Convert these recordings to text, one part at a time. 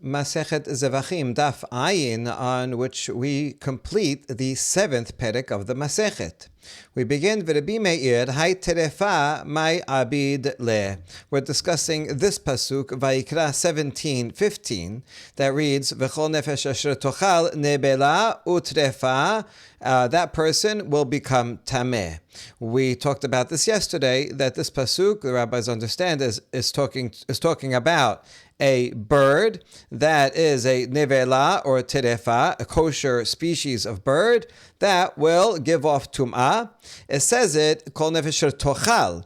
Masechet Zevaḥim, Daf Ayin, on which we complete the 7th perek of the Masechet. We begin V'Rabbi Meir, Hay terefa may abid le. We're discussing this pasuk, Vayikra 17:15, that reads, V'chol nefesh asher tochal nebela utrefa. That person will become tameh. We talked about this yesterday, that this pasuk, the rabbis understand, is talking about a bird that is a nevela or a terefa, a kosher species of bird that will give off tum'ah. It says it, kol nefesh tochal.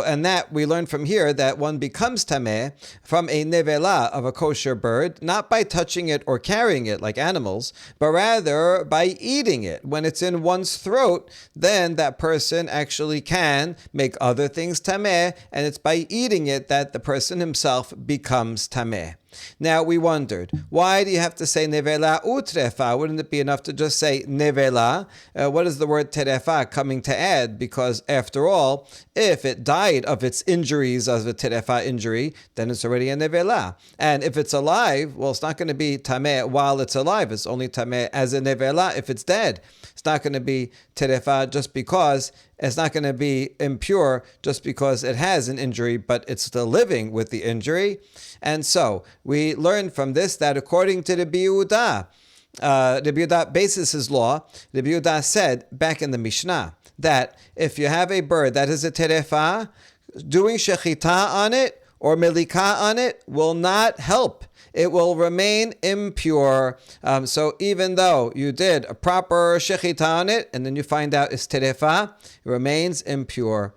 And that we learn from here that one becomes tameh from a nevela of a kosher bird, not by touching it or carrying it like animals, but rather by eating it. When it's in one's throat, then that person actually can make other things tameh, and it's by eating it that the person himself becomes tameh. Now we wondered, why do you have to say nevela utrefa? Wouldn't it be enough to just say nevela? What is the word terefa coming to add? Because after all, if it died of its injuries, as a terefa injury, then it's already a nevela. And if it's alive, well, it's not going to be tameh while it's alive. It's only tameh as a nevela if it's dead. It's not going to be terefa just because it's not going to be impure just because it has an injury, but it's still living with the injury. And so we learn from this that according to the Rabbi Yehuda bases his law. Rabbi Yehuda said back in the Mishnah that if you have a bird that is a terefa, doing shechita on it or melikah on it will not help. It will remain impure. So even though you did a proper shechita on it, and then you find out it's terefa, it remains impure.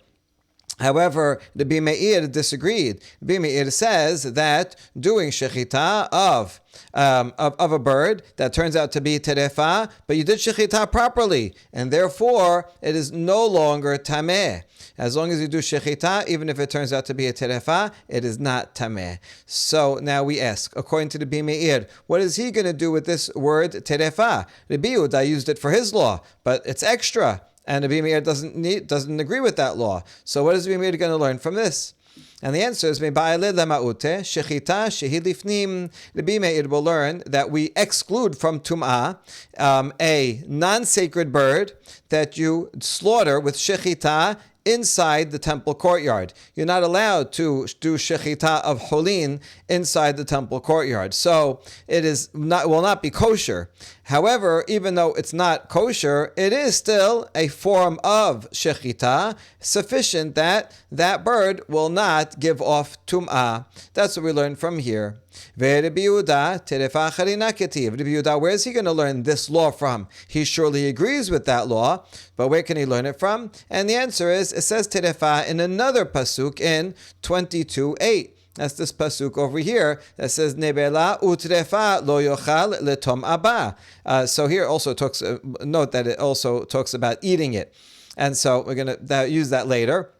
However, Rabbi Meir disagreed. Rabbi Meir says that doing shechita of a bird that turns out to be terefa, but you did shechita properly, and therefore it is no longer tameh. As long as you do shechita, even if it turns out to be a terefa, it is not tameh. So now we ask, according to the Rabbi Meir, what is he going to do with this word terefa? Rabbi Yehuda used it for his law, but it's extra. And Rabbi Meir doesn't agree with that law. So what is Rabbi Meir going to learn from this? And the answer is, Rabbi Meir will learn that we exclude from tum'ah a non-sacred bird that you slaughter with shechita inside the temple courtyard. You're not allowed to do shechita of holin inside the temple courtyard. So it will not be kosher. However, even though it's not kosher, it is still a form of shechita, sufficient that that bird will not give off tum'ah. That's what we learn from here. Rabbi Yehuda, where is he going to learn this law from? He surely agrees with that law, but where can he learn it from? And the answer is, it says terefa in another pasuk in 22:8. That's this pasuk over here that says nebela utrefa lo yochal letom abba. So here also talks. Note that it also talks about eating it, and so we're going to use that later.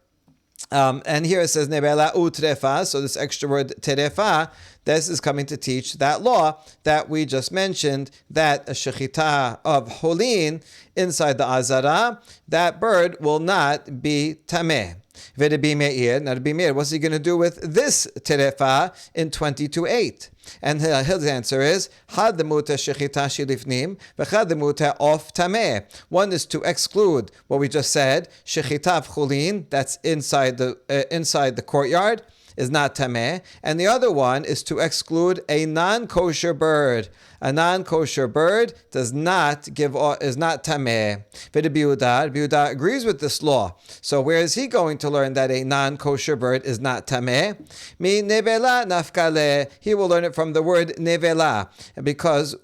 And here it says nebela utrefa. So this extra word terefa, this is coming to teach that law that we just mentioned, that a shechita of holin inside the azara, that bird will not be tameh. V'Rabbi Meir, now Rabbi Meir, what's he going to do with this terefa in 22:8? And his answer is, Had the muta shechita shilifnim, v'chad the muta of tameh. One is to exclude what we just said, shechita of chulin, that's inside the courtyard, is not tameh, and the other one is to exclude a non-kosher bird. A non-kosher bird is not tameh. Rabbi Yehuda agrees with this law. So where is he going to learn that a non-kosher bird is not tameh? Mi nevela nafkale. He will learn it from the word nevela, because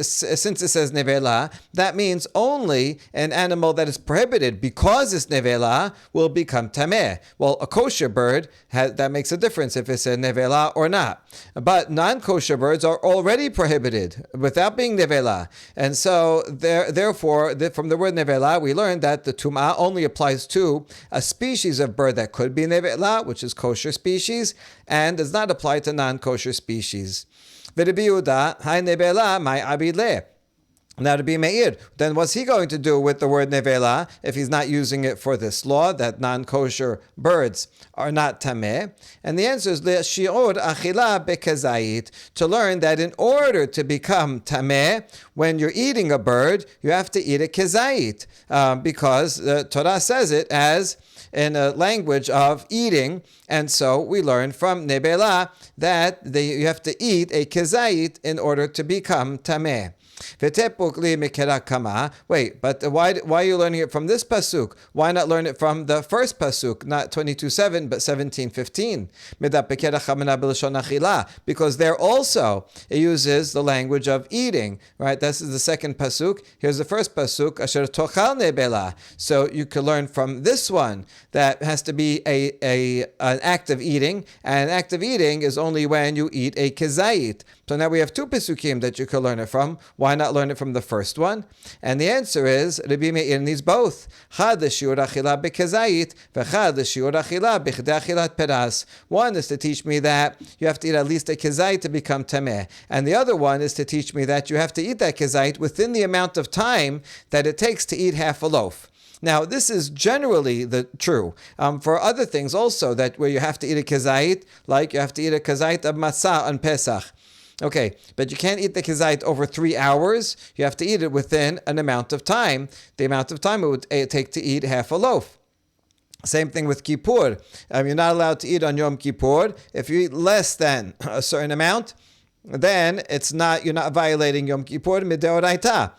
since it says nevela, that means only an animal that is prohibited because it's nevela will become tameh. Well, a kosher bird that makes a difference if it's a nevela or not. But non-kosher birds are already prohibited without being nevela. And so therefore, from the word nevela, we learned that the tum'ah only applies to a species of bird that could be nevela, which is kosher species, and does not apply to non-kosher species. V'Rabbi Yehuda, hay nevela, my abid le. Now to be me'ir, then what's he going to do with the word nevela if he's not using it for this law that non-kosher birds are not tameh? And the answer is shi'ur achila bekazait, to learn that in order to become tameh, when you're eating a bird, you have to eat a kezait, because the Torah says it as in a language of eating, and so we learn from nevela that you have to eat a kezait in order to become tameh. Wait, but why are you learning it from this pasuk? Why not learn it from the first pasuk, not 22:7, but 17:15? Because there also it uses the language of eating, right? This is the second pasuk. Here's the first pasuk, asher tochal nebela. So you can learn from this one that has to be an act of eating, and an act of eating is only when you eat a kezait. So now we have two pesukim that you can learn it from. Why not learn it from the first one? And the answer is, Rabbi Meir needs both. Chad l'shiur achila b'kezait, v'chad l'shiur achila b'chdei achilat peras. One is to teach me that you have to eat at least a kezait to become tameh. And the other one is to teach me that you have to eat that kezait within the amount of time that it takes to eat half a loaf. Now, this is generally true for other things also, that where you have to eat a kezait, like you have to eat a kezait of matzah on Pesach. Okay, but you can't eat the kezait over 3 hours. You have to eat it within an amount of time, the amount of time it would take to eat half a loaf. Same thing with Kippur. You're not allowed to eat on Yom Kippur. If you eat less than a certain amount, then you're not violating Yom Kippur mideoraita.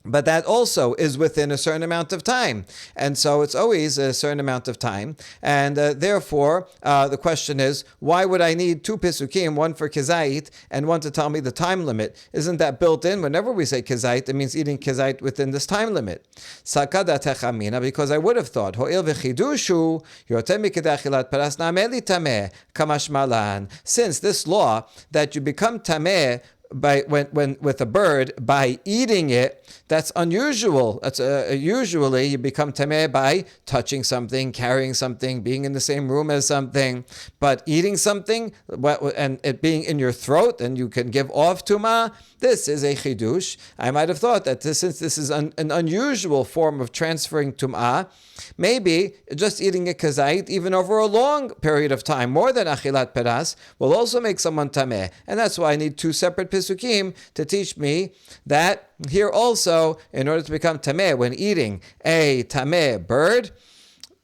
But that also is within a certain amount of time. And so it's always a certain amount of time. And therefore, the question is, why would I need two pisukim, one for kezait and one to tell me the time limit? Isn't that built in? Whenever we say kezait, it means eating kezait within this time limit. Sakada techamina, because I would have thought, ho'il v'chidushu, yotem mikedei achilat paras na'ameh tameh, kamash malan. Since this law that you become tameh when with a bird by eating it, that's unusual. That's usually you become tameh by touching something, carrying something, being in the same room as something. But eating something and it being in your throat and you can give off tumah, this is a chidush. I might have thought that since this is an unusual form of transferring tumah, maybe just eating a kezait, even over a long period of time, more than achilat peras, will also make someone tameh. And that's why I need two separate pisukim to teach me that here also, in order to become tameh when eating a tameh bird,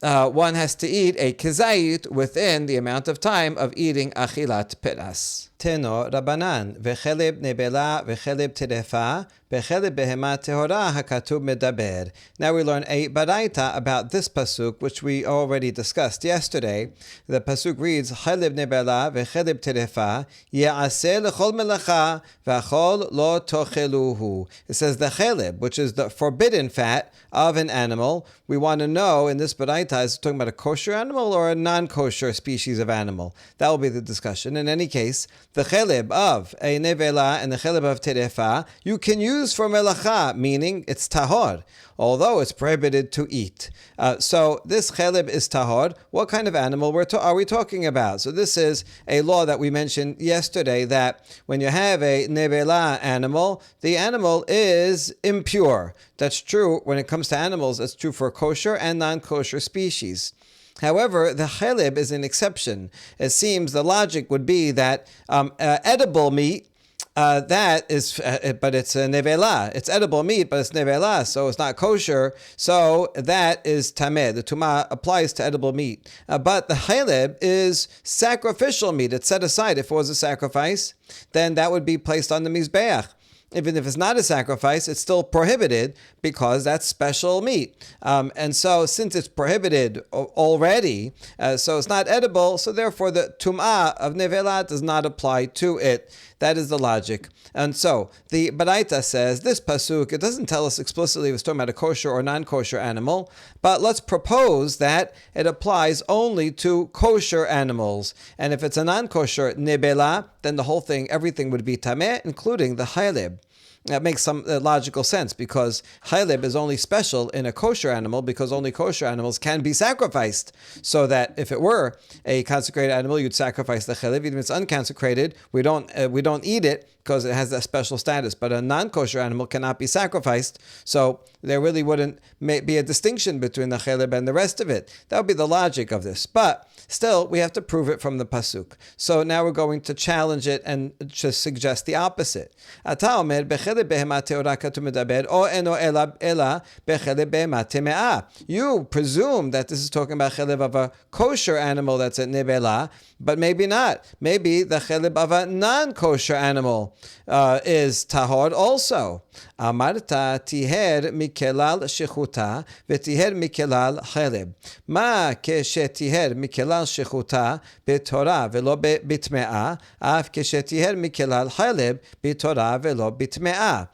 one has to eat a kezait within the amount of time of eating achilat peras. Teno Rabbanan, v'cheleb nebela v'cheleb terefa, v'cheleb behema tehora hakatub medaber. Now we learn a baraita about this pasuk, which we already discussed yesterday. The pasuk reads, cheleb nebela v'cheleb terefa, ye'aseh l'chol melacha, v'achol lo tocheluhu. It says the cheleb, which is the forbidden fat of an animal. We want to know in this baraita, is it talking about a kosher animal or a non-kosher species of animal? That will be the discussion. In any case, the cheleb of a nevela and the cheleb of terefa, you can use for melacha, meaning it's tahor, although it's prohibited to eat. So this cheleb is tahor. What kind of animal are we talking about? So this is a law that we mentioned yesterday, that when you have a nevela animal, the animal is impure. That's true when it comes to animals. That's true for kosher and non-kosher species. However, the cheleb is an exception. It seems the logic would be that edible meat, that is, but it's a nevela. It's edible meat, but it's nevela, so it's not kosher. So that is tameh. The tumah applies to edible meat. But the cheleb is sacrificial meat. It's set aside. If it was a sacrifice, then that would be placed on the mizbeach. Even if it's not a sacrifice, it's still prohibited because that's special meat. And so since it's prohibited already, so it's not edible, so therefore the tum'ah of nevela does not apply to it. That is the logic. And so the baraita says, this pasuk, it doesn't tell us explicitly if it's talking about a kosher or non-kosher animal, but let's propose that it applies only to kosher animals. And if it's a non-kosher nebela, then the whole thing, everything would be tameh, including the cheleb. That makes some logical sense, because cheleb is only special in a kosher animal because only kosher animals can be sacrificed. So that if it were a consecrated animal, you'd sacrifice the cheleb. Even if it's unconsecrated, we don't eat it because it has that special status. But a non-kosher animal cannot be sacrificed, so there really wouldn't be a distinction between the chelib and the rest of it. That would be the logic of this. But still, we have to prove it from the pasuk. So now we're going to challenge it and just suggest the opposite. You presume that this is talking about chelib of a kosher animal that's at nebela, but maybe not. Maybe the chelib of a non-kosher animal is tahor also. Amarta tiher mikelal shechuta v'tiher mikelal chelib. Ma keshetiher mikelal shechuta b'torah v'lo b'tme'ah, af keshetiher mikelal chelib b'torah v'lo b'tme'ah.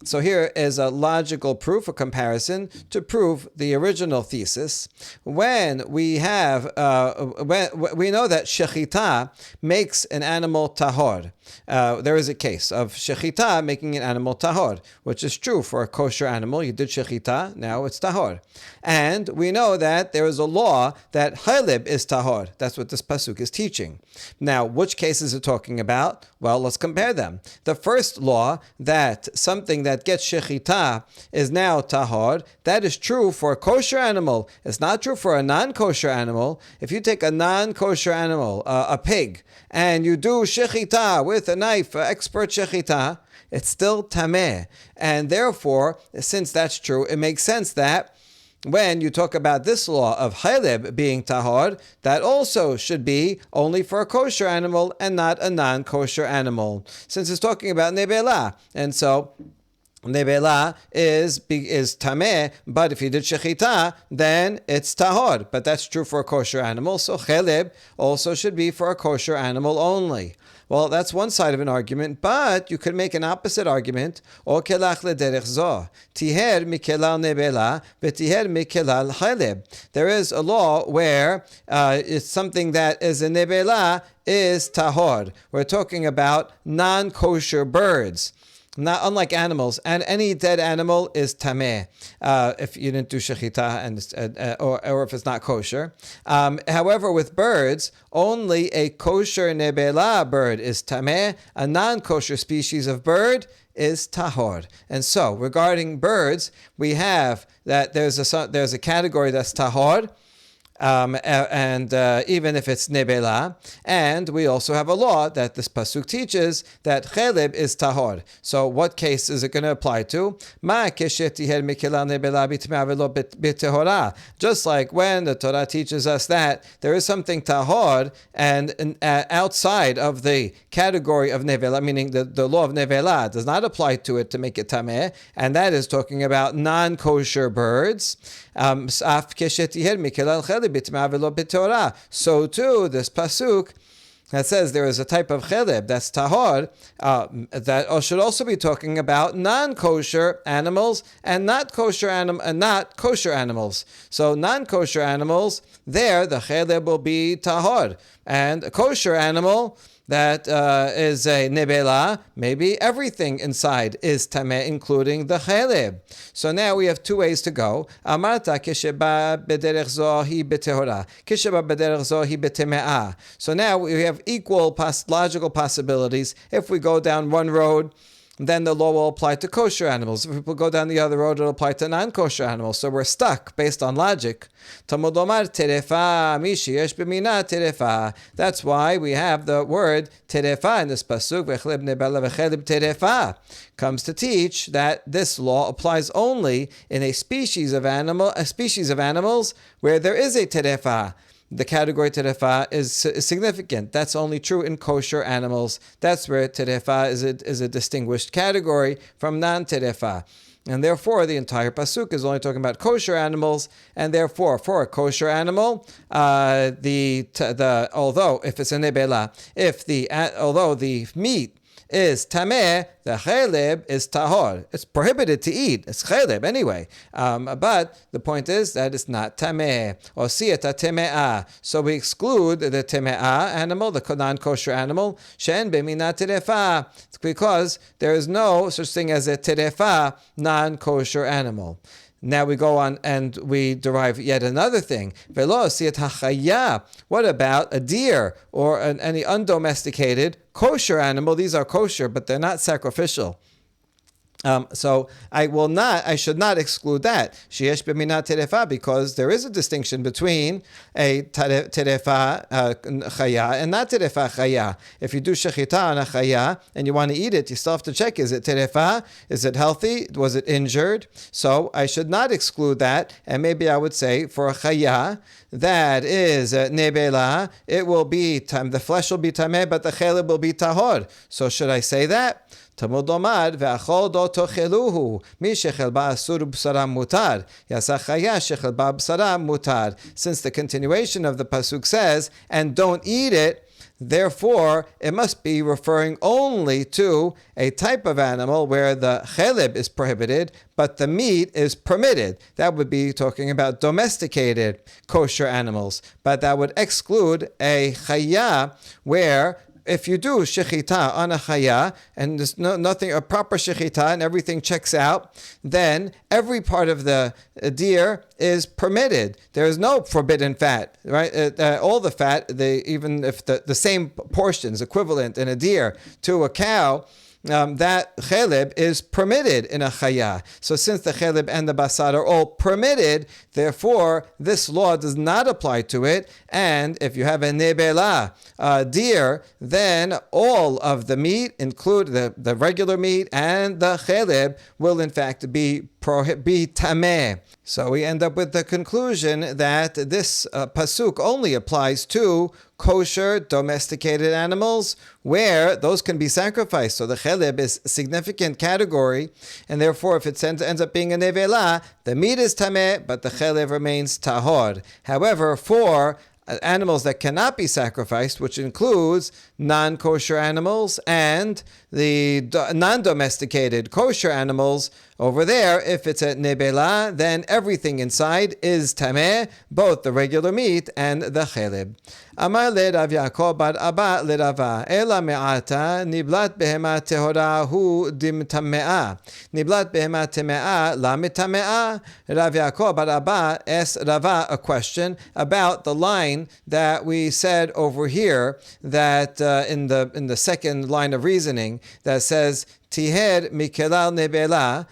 So here is a logical proof, a comparison to prove the original thesis. When we have, when we know that shechita makes an animal tahor. There is a case of shechita making an animal tahor, which is true for a kosher animal. You did shechita, now it's tahor. And we know that there is a law that chelib is tahor. That's what this pasuk is teaching. Now, which case is it talking about? Well, let's compare them. The first law, that something that gets shechita is now tahor, that is true for a kosher animal. It's not true for a non-kosher animal. If you take a non-kosher animal, a pig, and you do shechita with a knife, expert shechita, it's still tameh. And therefore, since that's true, it makes sense that when you talk about this law of chelib being tahor, that also should be only for a kosher animal and not a non-kosher animal, since it's talking about nebela. And so nebela is tameh, but if you did shechita, then it's tahor. But that's true for a kosher animal, so chelib also should be for a kosher animal only. Well, that's one side of an argument, but you could make an opposite argument. O kelach lederech zo, tiher mikelal nebela, v'tiher mikelal chelib. There is a law where it's something that is a nebela is tahor. We're talking about non-kosher birds. Not unlike animals, and any dead animal is tameh if you didn't do shechita and or if it's not kosher. However, with birds, only a kosher nebela bird is tameh. A non-kosher species of bird is tahor. And so, regarding birds, we have that there's a category that's tahor. Even if it's nebela, and we also have a law that this pasuk teaches that chelib is tahor. So what case is it going to apply to? Just like when the Torah teaches us that there is something tahor and outside of the category of nevela, meaning the law of nevela does not apply to it to make it tameh, and that is talking about non-kosher birds. So too, this pasuk that says there is a type of chelib that's tahor, that should also be talking about non-kosher animals and not kosher animals. So non-kosher animals, there the chelib will be tahor, and a kosher animal that is a nebela, maybe everything inside is tameh, including the chelib. So now we have two ways to go. Amarta kisheba bederech zo hi betehora, kisheba bederech zo hi beteme'ah. So now we have equal logical possibilities. If we go down one road, then the law will apply to kosher animals. If people go down the other road, it'll apply to non-kosher animals. So we're stuck based on logic. Talmud lomar terefa, mishi yesh b'mina terefa. That's why we have the word terefa in this pasuk. V'chelib nebela v'chelib terefa comes to teach that this law applies only in a species of animals where there is a terefa. The category terefa is significant. That's only true in kosher animals. That's where terefa is a distinguished category from non-terefa. And therefore, the entire pasuk is only talking about kosher animals. And therefore, for a kosher animal, although if it's a nebela, although the meat is tameh, the chelib is tahor. It's prohibited to eat. It's chelib anyway. But the point is that it's not tameh. Or siyata teme'ah. So we exclude the teme'ah animal, the non-kosher animal, shen b'mina terefa, because there is no such thing as a terefa non-kosher animal. Now we go on and we derive yet another thing. What about a deer or any undomesticated kosher animal? These are kosher, but they're not sacrificial. So I should not exclude that. Sheyesh b'minat terefa, because there is a distinction between a terefa chaya and not terefa chaya. If you do shechita on a chaya and you want to eat it, you still have to check, is it terefa? Is it healthy? Was it injured? So I should not exclude that. And maybe I would say for a chaya that is nebela, it will be, the flesh will be tameh, but the chelib will be tahor. So should I say that? Talmud Omad ve'achol do tocheluhu mi shechel ba'asur b'saram mutar yasa chaya shechel ba'b'saram mutar. Since the continuation of the pasuk says, and don't eat it, therefore it must be referring only to a type of animal where the chelib is prohibited, but the meat is permitted. That would be talking about domesticated kosher animals, but that would exclude a chaya where if you do shechita on a chaya and there's nothing, a proper shechita and everything checks out, then every part of the deer is permitted. There is no forbidden fat, right? All the fat, even if the same portions equivalent in a deer to a cow, that chelib is permitted in a chaya. So since the chelib and the basar are all permitted, therefore this law does not apply to it. And if you have a nebela deer, then all of the meat, include the regular meat and the chelib, will in fact be tameh. So we end up with the conclusion that this pasuk only applies to kosher domesticated animals where those can be sacrificed. So the chelib is a significant category, and therefore if it ends up being a nevela, the meat is tameh, but the chelib remains tahor. However, for animals that cannot be sacrificed, which includes non-kosher animals and the non-domesticated kosher animals, over there, if it's a nebela, then everything inside is tameh, both the regular meat and the chelib. Amar le Rav Yaakov bar Abba le Rava, ela me'ata niblat behema tehora hu dimtamea. Niblat behema temea la mitamea. Rav Yaakov bar Abba asked Rava a question about the line that we said over here, that in the second line of reasoning, that says Tiher mikelal nebela.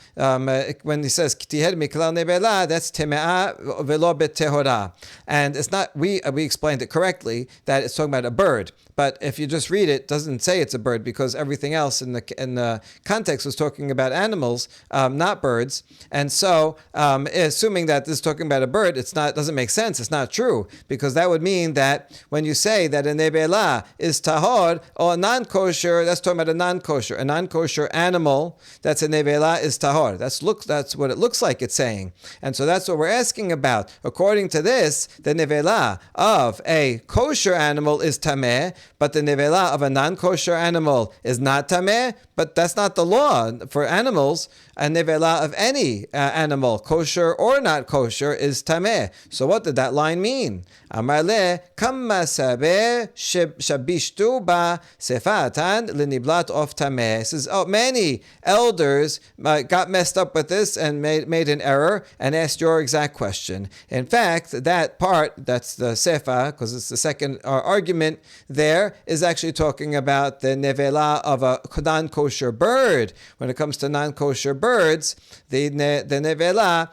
When he says tiher mikelal nebela, that's teme'ah velo betehora. And it's not, we explained it correctly that it's talking about a bird. But if you just read it, doesn't say it's a bird, because everything else in the context was talking about animals, not birds. And so, assuming that this is talking about a bird, doesn't make sense. It's not true, because that would mean that when you say that a nebela is tahor or a non-kosher, that's talking about a non-kosher. A non-kosher animal that's a nevela is tahor. That's what it looks like it's saying. And so that's what we're asking about. According to this, the nevela of a kosher animal is tameh, but the nevela of a non-kosher animal is not tameh. But that's not the law for animals. A nevela of any animal, kosher or not kosher, is tameh. So what did that line mean? Amar le kamma sabeh shabishtu ba sefatan leniblat of tameh. Says, many elders got messed up with this and made an error and asked your exact question. In fact, that part, that's the sefa, because it's the second argument there, is actually talking about the nevela of a non-kosher bird. When it comes to non-kosher birds, the nevela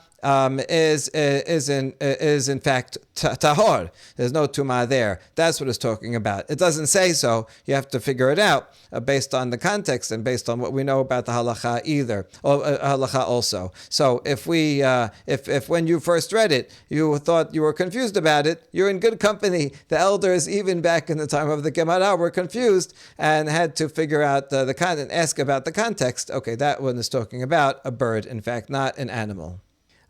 is in fact tahor. There's no tumah there. That's what it's talking about. It doesn't say so. You have to figure it out based on the context and based on what we know about the halacha halacha also. So if when you first read it, you thought you were confused about it, you're in good company. The elders, even back in the time of the Gemara, were confused and had to figure out the content, ask about the context. Okay, that one is talking about a bird, in fact, not an animal.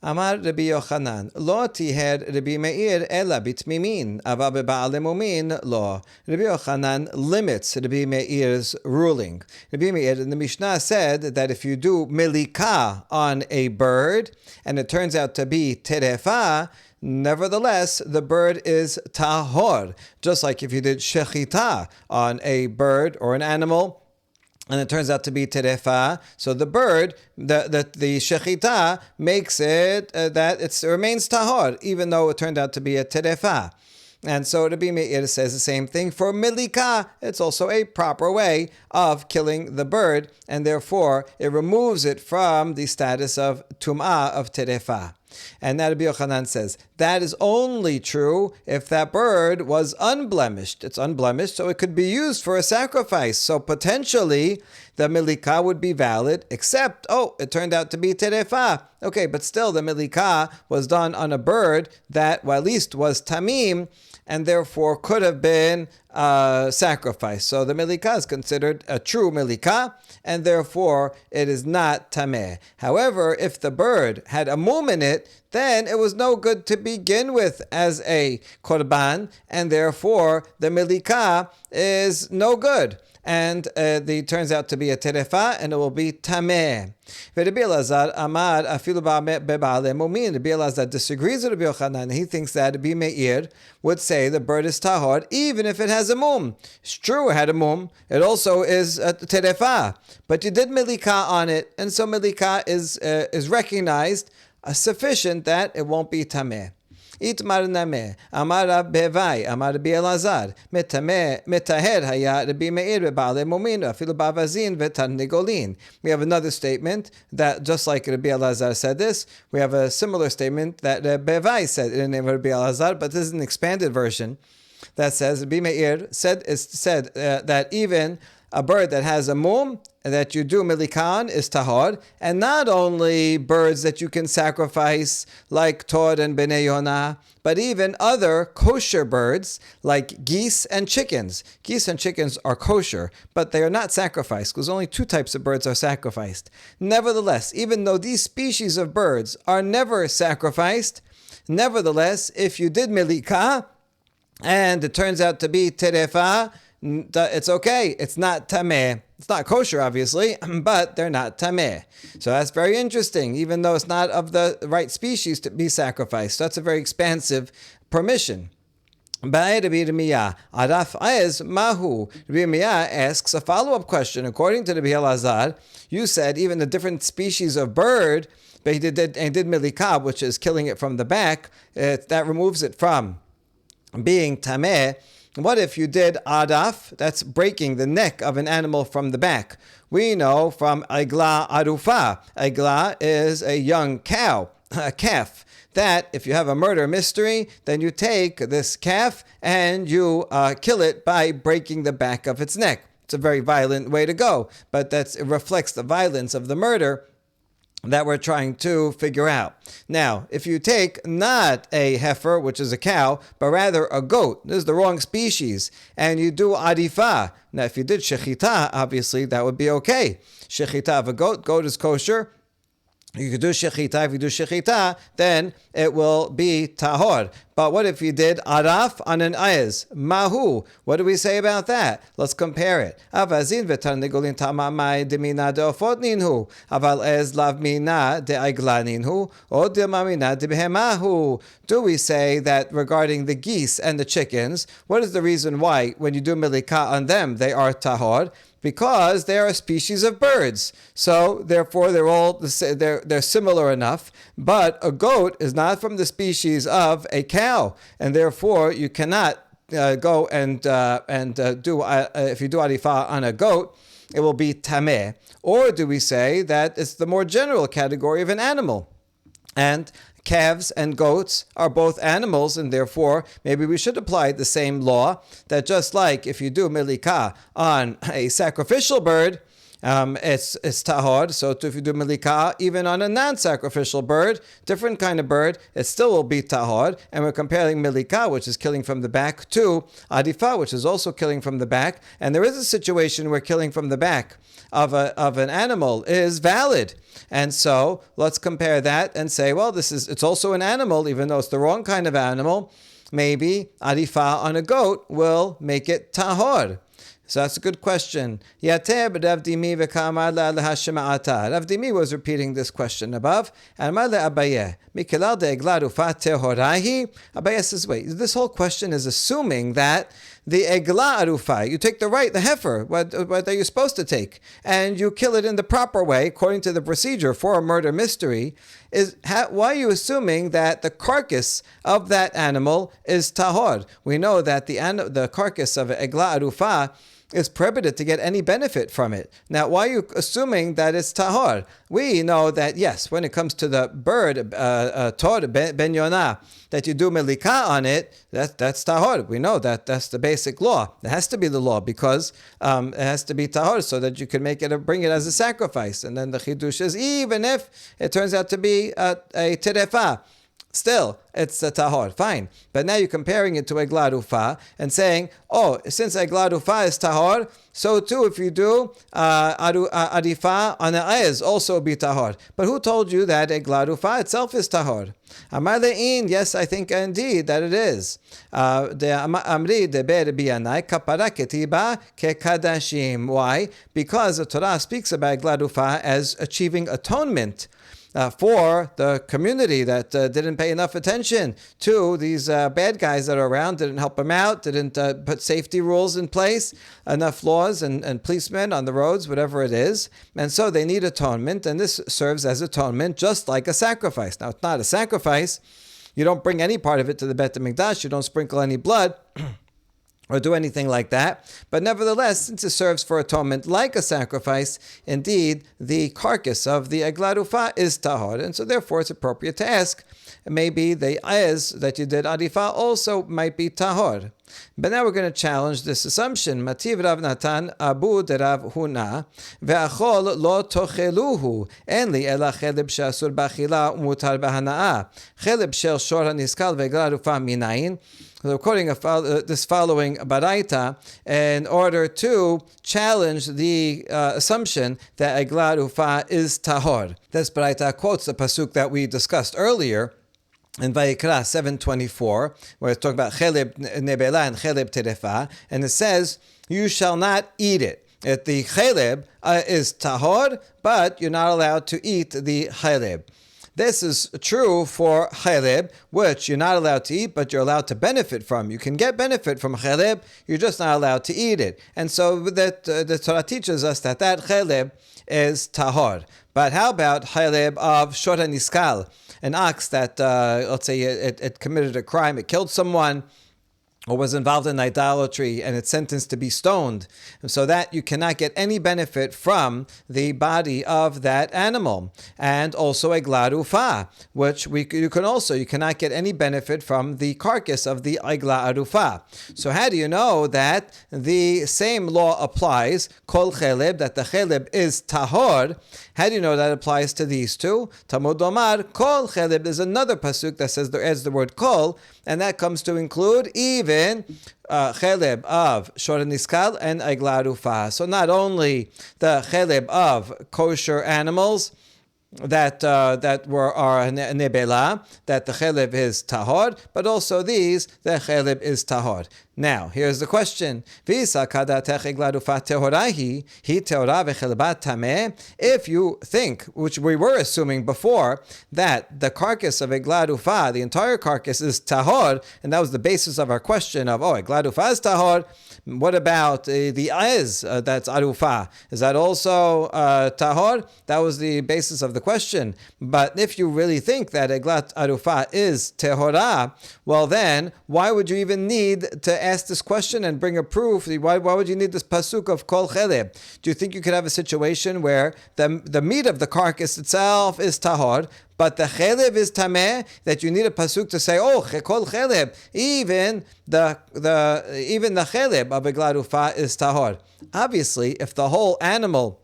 Amar Rabbi Yochanan, lo tiher Rabbi Meir ela bitmimin, ava beba'al emumin lo. Rabbi Yochanan limits Rabbi Meir's ruling. Rabbi Meir in the Mishnah said that if you do Melikah on a bird, and it turns out to be terefa, nevertheless, the bird is tahor. Just like if you did shechita on a bird or an animal, and it turns out to be terefa, so the bird, the shechita, makes it that it remains tahor, even though it turned out to be a terefa. And so Rabbi Meir says the same thing for Melikah. It's also a proper way of killing the bird, and therefore it removes it from the status of tum'ah, of terefa. And now Rabbi Yochanan says, that is only true if that bird was unblemished. It's unblemished, so it could be used for a sacrifice. So potentially, the Melikah would be valid, except, it turned out to be terefa. Okay, but still, the Melikah was done on a bird that, well, at least was tamim, and therefore could have been sacrificed. So the Melikah is considered a true Melikah, and therefore it is not tameh. However, if the bird had a mum in it, then it was no good to begin with as a korban, and therefore the Melikah is no good. And it turns out to be a terefa, and it will be tameh. Rabbi Elazar amar afilu beba'alei mumin. Rabbi Elazar disagrees with Rabbi Yochanan. He thinks that Rabbi Meir would say the bird is tahor even if it has a mum. It's true, it had a mum. It also is a terefa, but you did melikah on it, and so melikah is recognized sufficient that it won't be tameh. Itmar nameh, amar bevai, amar Rabbi Elazar, metaher haya Rabbi Meir beba'alei mumin, afilu bavazin v'tarnigolin. We have another statement that, just like Rabbi Elazar said this, we have a similar statement that Bevai said in the name of Rabbi Elazar, but this is an expanded version that says Rabbi Meir said that even a bird that has a mum that you do melikah is tahor, and not only birds that you can sacrifice like Tod and Bnei Yonah, but even other kosher birds like geese and chickens. Geese and chickens are kosher, but they are not sacrificed because only two types of birds are sacrificed. Nevertheless, even though these species of birds are never sacrificed, nevertheless, if you did melikah and it turns out to be terefa, it's okay. It's not tameh. It's not kosher, obviously, but they're not tameh. So that's very interesting, even though it's not of the right species to be sacrificed. So that's a very expansive permission. Rabbi Meir asks a follow-up question. According to Rabbi Elazar, you said even the different species of bird, but he did melikah, which is killing it from the back, that removes it from being tameh. What if you did adaf? That's breaking the neck of an animal from the back. We know from Agla arufa. Agla is a young cow, a calf. That if you have a murder mystery, then you take this calf and you kill it by breaking the back of its neck. It's a very violent way to go, but it reflects the violence of the murder that we're trying to figure out. Now, if you take not a heifer, which is a cow, but rather a goat, this is the wrong species, and you do adifah. Now, if you did shechita, obviously that would be okay. Shechita of a goat is kosher. You could do shechita. If you do shechita, then it will be tahor. But what if you did araf on an ayaz? Mahu. What do we say about that? Let's compare it. Avazin v'tarnigolin tamamai demina deofot ninhu. Aval ez lav mina de'agla ninhu. O demamina debehemahu. Do we say that regarding the geese and the chickens, what is the reason why when you do melikah on them, they are tahor? Because they are a species of birds. So, therefore, they're similar enough. But a goat is not from the species of a cow. And therefore, you cannot go and do, if you do adifah on a goat, it will be tameh. Or do we say that it's the more general category of an animal? And calves and goats are both animals, and therefore maybe we should apply the same law, that just like if you do melikah on a sacrificial bird, it's tahor. So if you do melikah even on a non-sacrificial bird, different kind of bird, it still will be tahor. And we're comparing melikah, which is killing from the back, to adifah, which is also killing from the back. And there is a situation where killing from the back of an animal is valid. And so let's compare that and say, well, it's also an animal, even though it's the wrong kind of animal. Maybe adifah on a goat will make it tahor. So that's a good question. Yateb Rav Dimi v'kamar la'hashema'ata. Rav Dimi was repeating this question above. And Amar le'Abaye, Mikelal de'egla rufa tehorahi. Abaye says, wait, this whole question is assuming that the egla arufa. You take the heifer, what are you supposed to take, and you kill it in the proper way, according to the procedure for a murder mystery. Why are you assuming that the carcass of that animal is tahor? We know that the carcass of egla arufa is prohibited to get any benefit from it. Now, why are you assuming that it's tahor? We know that, yes, when it comes to the bird, tor ben yonah, that you do melikah on it, that's tahor. We know that that's the basic law. It has to be the law because it has to be tahor so that you can bring it as a sacrifice. And then the chidush is, even if it turns out to be a terefah, still, it's a tahor, fine. But now you're comparing it to egla arufa and saying, since egla arufa is tahor, so too if you do arifa on the ayaz also be tahor. But who told you that egla arufa itself is tahor? Amar le'in, yes, I think indeed that it is. Amri deber biyanai kapara ketiba kekadashim. Why? Because the Torah speaks about egla arufa as achieving atonement for the community that didn't pay enough attention to these bad guys that are around, didn't help them out, didn't put safety rules in place, enough laws and policemen on the roads, whatever it is. And so they need atonement, and this serves as atonement just like a sacrifice. Now, it's not a sacrifice. You don't bring any part of it to the Beit HaMikdash. You don't sprinkle any blood or do anything like that. But nevertheless, since it serves for atonement like a sacrifice, indeed, the carcass of the egla arufa is tahor. And so therefore it's appropriate to ask, maybe the ayaz that you did arifa also might be tahor. But now we're going to challenge this assumption. Mativ Rav Natan Abu de Rav Huna ve'achol lo tocheluhu en li ela chelib she'asur b'achila u'mutar b'hana'ah chelib shel shor haniskal ve'egla arufa minayin. So quoting this following baraita in order to challenge the assumption that egla arufa is tahor. This baraita quotes the pasuk that we discussed earlier in Vayikra 7:24, where it's talking about chelib nebela and chelib terefa, and it says, "You shall not eat it." The chelib is tahor, but you're not allowed to eat the chelib. This is true for chelib, which you're not allowed to eat, but you're allowed to benefit from. You can get benefit from chelib, you're just not allowed to eat it. And so that the Torah teaches us that chelib is tahor. But how about chelib of shor haniskal, an ox that, let's say it committed a crime, it killed someone, or was involved in idolatry, and it's sentenced to be stoned, so that you cannot get any benefit from the body of that animal. And also egla arufa, which you cannot get any benefit from the carcass of the egla arufa. So how do you know that the same law applies, kol chelib, that the chelib is tahor? How do you know that applies to these two? Talmud Omar, kol chelib. There's another pasuk that says there adds the word kol, and that comes to include even chelib of shor haniskal and egla arufa. So not only the chelib of kosher animals that are nebela, that the chelib is tahor, but also these, the chelib is tahor. Now, here's the question. If you think, which we were assuming before, that the carcass of egla arufa, the entire carcass, is tahor, and that was the basis of our question of, egla arufa is tahor, what about the ayaz that's arufa? Is that also tahor? That was the basis of the question. But if you really think that egla arufa is tehorah, well then, why would you even need to ask this question and bring a proof? Why would you need this pasuk of kol chelib? Do you think you could have a situation where the meat of the carcass itself is tahor, but the chelib is tameh, that you need a pasuk to say, kol chelib, even the chelib of egla arufa is tahor? Obviously, if the whole animal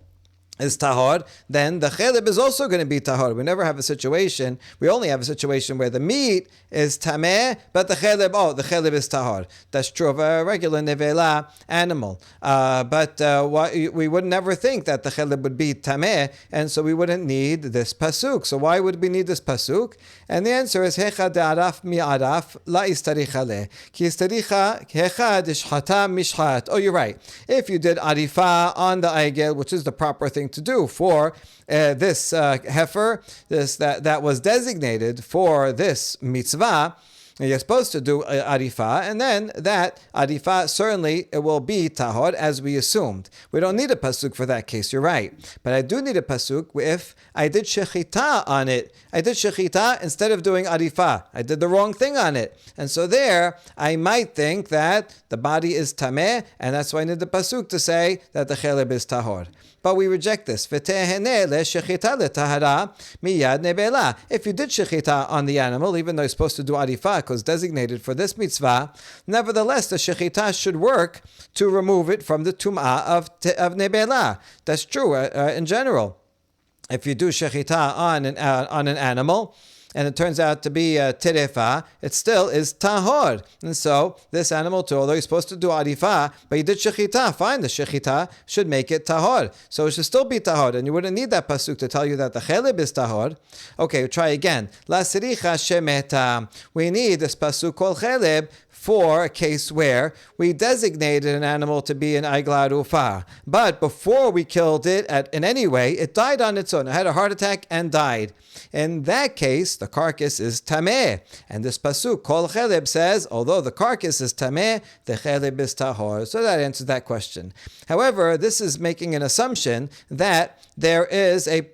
is tahor, then the chelib is also going to be tahor. We never have a situation, we only have a situation where the meat is tameh, but the chelib is tahor. That's true of a regular nevela animal. But we would never think that the chelib would be tameh, and so we wouldn't need this pasuk. So why would we need this pasuk? And the answer is hecha de'araf mi'araf la istaricha leh. Ki istaricha hecha dishchata mishchat. Oh, you're right. If you did arifa on the eigel, which is the proper thing to do for this heifer, that was designated for this mitzvah, You're supposed to do arifah, and then that arifah certainly it will be tahor as we assumed. We don't need a pasuk for that case. You're right, but I do need a pasuk if I did shechita on it. I did shechita instead of doing arifah. I did the wrong thing on it, and so there I might think that the body is tameh, and that's why I need the pasuk to say that the cheleb is tahor. But we reject this. If you did shechita on the animal, even though you're supposed to do arifah because designated for this mitzvah, nevertheless the shechita should work to remove it from the tum'ah of nebela. That's true in general. If you do shechita on an animal, and it turns out to be terefa, it still is tahor. And so this animal too, although you're supposed to do arifah, but you did shechita, fine, the shechita should make it tahor. So it should still be tahor, and you wouldn't need that pasuk to tell you that the cheleb is tahor. Okay, we'll try again. La siricha shemeta. We need this pasuk called cheleb for a case where we designated an animal to be an aigla rufa. But before we killed it in any way, it died on its own. It had a heart attack and died. In that case, the carcass is tameh. And this pasuk, kol cheleb, says, although the carcass is tameh, the cheleb is tahor. So that answers that question. However, this is making an assumption that there is that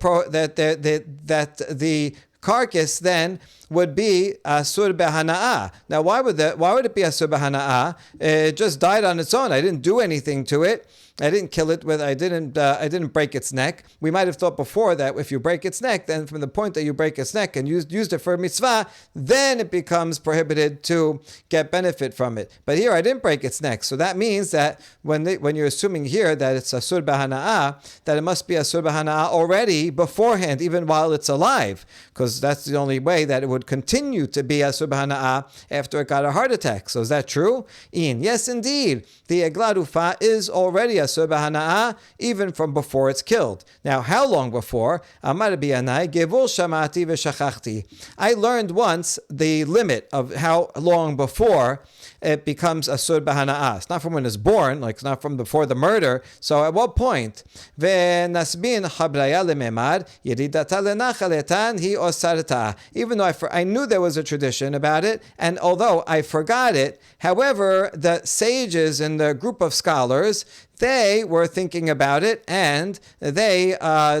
the carcass then would be asur behana'ah. Now, why would it be asur behana'ah? It just died on its own. I didn't do anything to it. I didn't kill it I didn't break its neck. We might have thought before that if you break its neck, then from the point that you break its neck and used it for a mitzvah, then it becomes prohibited to get benefit from it. But here I didn't break its neck, so that means that when you're assuming here that it's asur b'hana'ah, that it must be asur b'hana'ah already beforehand, even while it's alive, because that's the only way that it would continue to be asur b'hana'ah after it got a heart attack. So is that true? Yes, indeed. The egla rufa is already asur b'hana'ah even from before it's killed. Now, how long before? Amar bi'anai gevul shamati v'shachachti. I learned once the limit of how long before it becomes asur b'hana'ah. It's not from when it's born, like it's not from before the murder. So at what point? Ve'nasbin chabraya lememar yeridata lenachaletan hi osarta. Even though I knew there was a tradition about it, and although I forgot it, however, the sages in the group of scholars, they were thinking about it, and they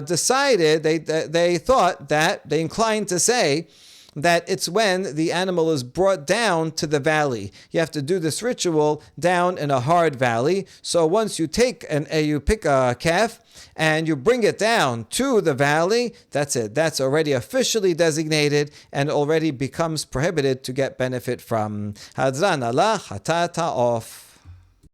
decided, they thought that, they inclined to say that it's when the animal is brought down to the valley. You have to do this ritual down in a hard valley. So once you pick a calf and you bring it down to the valley, that's it. That's already officially designated and already becomes prohibited to get benefit from. Hadran Allah, hatata off.